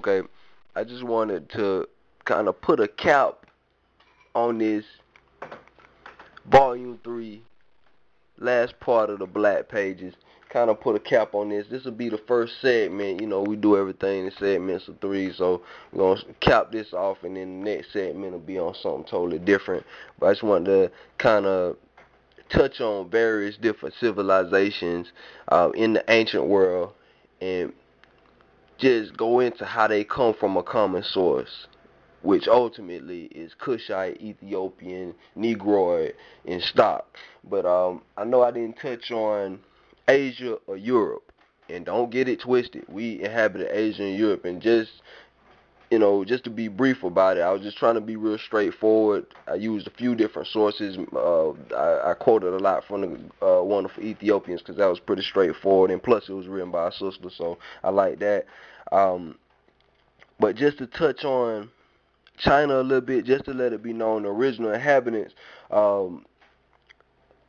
Okay, I just wanted to kind of put a cap on this volume 3, last part of the Black Pages. Kind of put a cap on this. This will be the first segment. You know, we do everything in segments of 3, so we're going to cap this off, and then the next segment will be on something totally different. But I just wanted to kind of touch on various different civilizations in the ancient world, and just go into how they come from a common source, which ultimately is Kushite, Ethiopian, Negroid in stock. But I know I didn't touch on Asia or Europe, and don't get it twisted. We inhabited Asia and Europe, and just to be brief about it, I was just trying to be real straightforward. I used a few different sources. I quoted a lot from the wonderful Ethiopians because that was pretty straightforward, and plus it was written by a sister, so I like that. Um, but just to touch on China a little bit, just to let it be known, the original inhabitants um,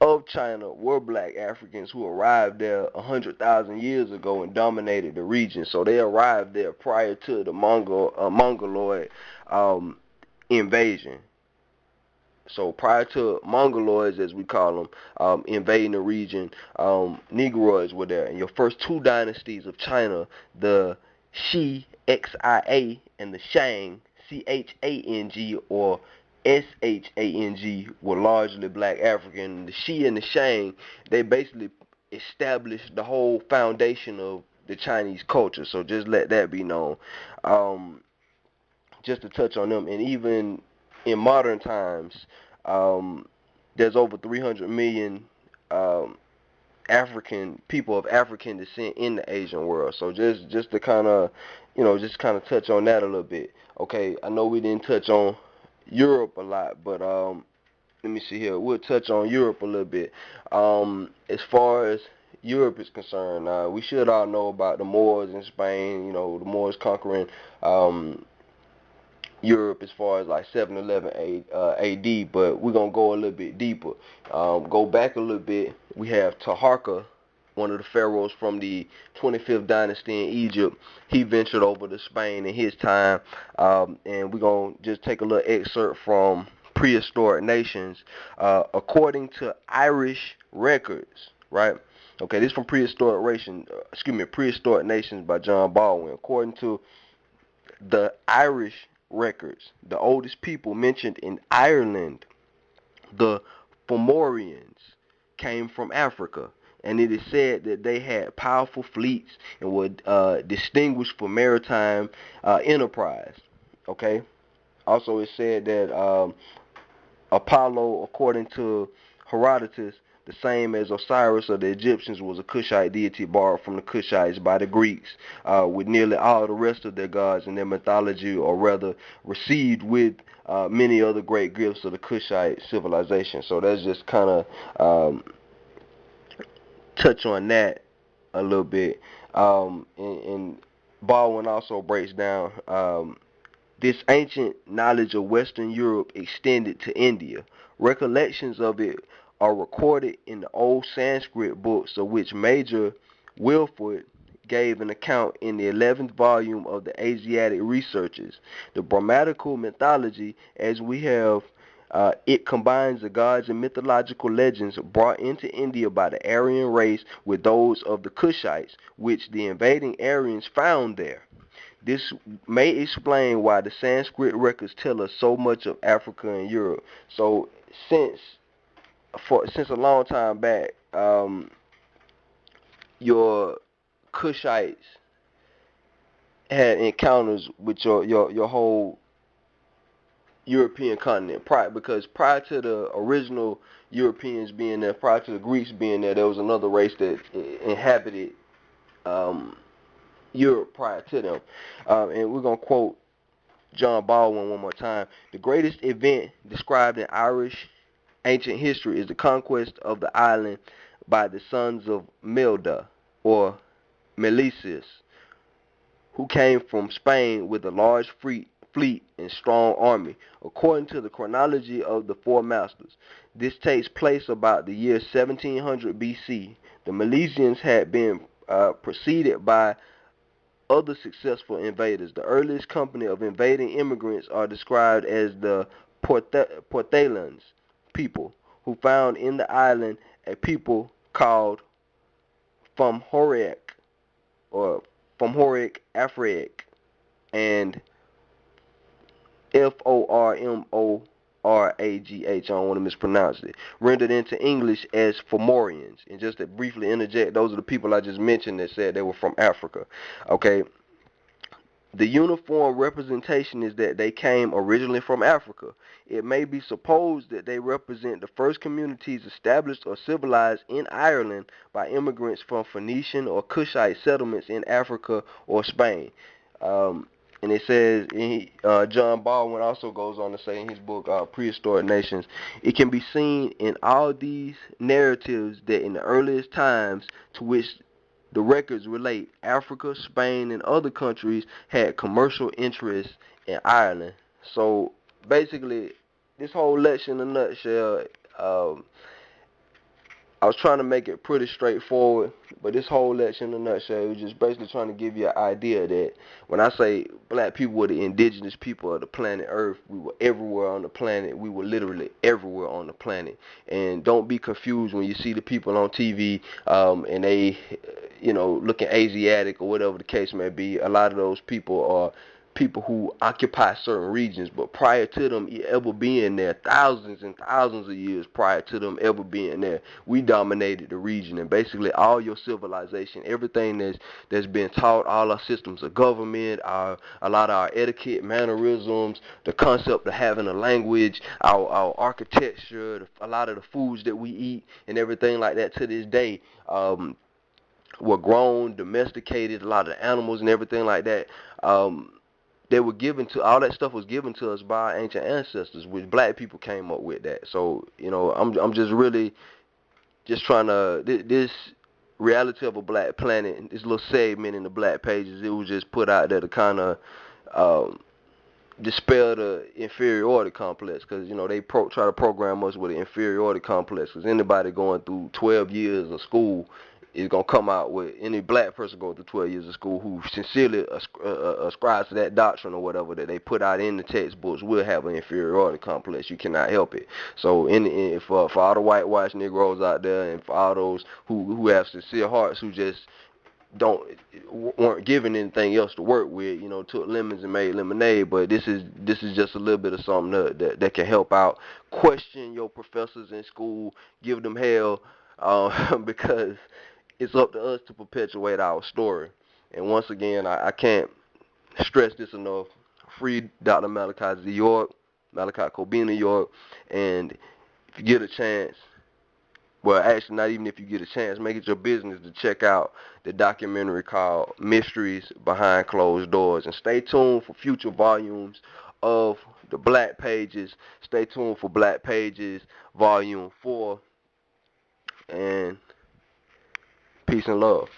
of China were black Africans who arrived there 100,000 years ago and dominated the region. So they arrived there prior to the Mongoloid invasion. So prior to Mongoloids, as we call them, invading the region, Negroids were there. And your first two dynasties of China, the Xi, Xia, and the Shang, Chang, or Shang, were largely black African. The Xi and the Shang, they basically established the whole foundation of the Chinese culture. So just let that be known. Um, just to touch on them, and even in modern times, um, there's over 300 million um, African people of African descent in the Asian world. So just to kind of just kind of touch on that a little bit. Okay, I know we didn't touch on Europe a lot, but let me see here. We'll touch on Europe a little bit. As far as Europe is concerned, we should all know about the Moors in Spain. You know, the Moors conquering Europe as far as like 711 AD, but we're going to go a little bit deeper. Go back a little bit. We have Taharka, one of the pharaohs from the 25th dynasty in Egypt. He ventured over to Spain in his time, and we're going to just take a little excerpt from Prehistoric Nations. According to Irish records, right? Okay, this is from Prehistoric Nations by John Baldwin. According to the Irish records, the oldest people mentioned in Ireland, the Fomorians, came from Africa, and it is said that they had powerful fleets and were distinguished for maritime enterprise. Okay. Also, it said that Apollo, according to Herodotus, the same as Osiris of the Egyptians, was a Kushite deity borrowed from the Kushites by the Greeks, with nearly all the rest of their gods in their mythology, or rather received with many other great gifts of the Kushite civilization. So that's just kind of touch on that a little bit. And Baldwin also breaks down this ancient knowledge of Western Europe extended to India. Recollections of it are recorded in the old Sanskrit books, of which Major Wilford gave an account in the 11th volume of the Asiatic Researches. The Brahmatical mythology, as we have it combines the gods and mythological legends brought into India by the Aryan race with those of the Kushites, which the invading Aryans found there. This may explain why the Sanskrit records tell us so much of Africa and Europe. So since a long time back, your Kushites had encounters with your whole European continent, because prior to the original Europeans being there, prior to the Greeks being there, there was another race that inhabited Europe prior to them. And we're going to quote John Baldwin one more time. The greatest event described in Irish ancient history is the conquest of the island by the sons of Melda, or Melissus, who came from Spain with a large fleet and strong army. According to the chronology of the Four Masters, this takes place about the year 1700 BC. The Milesians had been preceded by other successful invaders. The earliest company of invading immigrants are described as the Portalians people, who found in the island a people called Fomoric or Fomoric Afric and Formoragh. I don't want to mispronounce it. Rendered into English as Fomorians. And just to briefly interject, those are the people I just mentioned that said they were from Africa. Okay, the uniform representation is that they came originally from Africa. It may be supposed that they represent the first communities established or civilized in Ireland by immigrants from Phoenician or Kushite settlements in Africa or Spain. Um, and it says, John Baldwin also goes on to say in his book, Prehistoric Nations, it can be seen in all these narratives that in the earliest times to which the records relate, Africa, Spain, and other countries had commercial interests in Ireland. So basically, this whole lecture in a nutshell, um, I was trying to make it pretty straightforward, but this whole lecture in a nutshell was just basically trying to give you an idea that when I say black people were the indigenous people of the planet Earth, we were everywhere on the planet. We were literally everywhere on the planet. And don't be confused when you see the people on TV and they, looking Asiatic or whatever the case may be. A lot of those people are people who occupy certain regions, but prior to them ever being there, thousands and thousands of years prior to them ever being there, we dominated the region. And basically all your civilization, everything that's been taught, all our systems of government, a lot of our etiquette, mannerisms, the concept of having a language, our architecture, a lot of the foods that we eat and everything like that to this day, were grown, domesticated, a lot of the animals and everything like that. They were given to, all that stuff was given to us by our ancient ancestors, which black people came up with that. So I'm just really just trying to, this reality of a black planet, this little segment in the Black Pages, it was just put out there to kind of um, dispel the inferiority complex, because they try to program us with an inferiority complex, because anybody going through 12 years of school is going to come out with, any black person going through 12 years of school who sincerely ascribes to that doctrine or whatever that they put out in the textbooks will have an inferiority complex. You cannot help it. So for all the whitewashed Negroes out there, and for all those who have sincere hearts, who just weren't given anything else to work with, took lemons and made lemonade. But this is just a little bit of something that can help out. Question your professors in school, give them hell, because it's up to us to perpetuate our story. And once again, I can't stress this enough. Free Dr. Malachi York, Malachi Kobina York, and if you get a chance, well, actually, not even if you get a chance, make it your business to check out the documentary called Mysteries Behind Closed Doors. And stay tuned for future volumes of the Black Pages. Stay tuned for Black Pages Volume 4. And peace and love.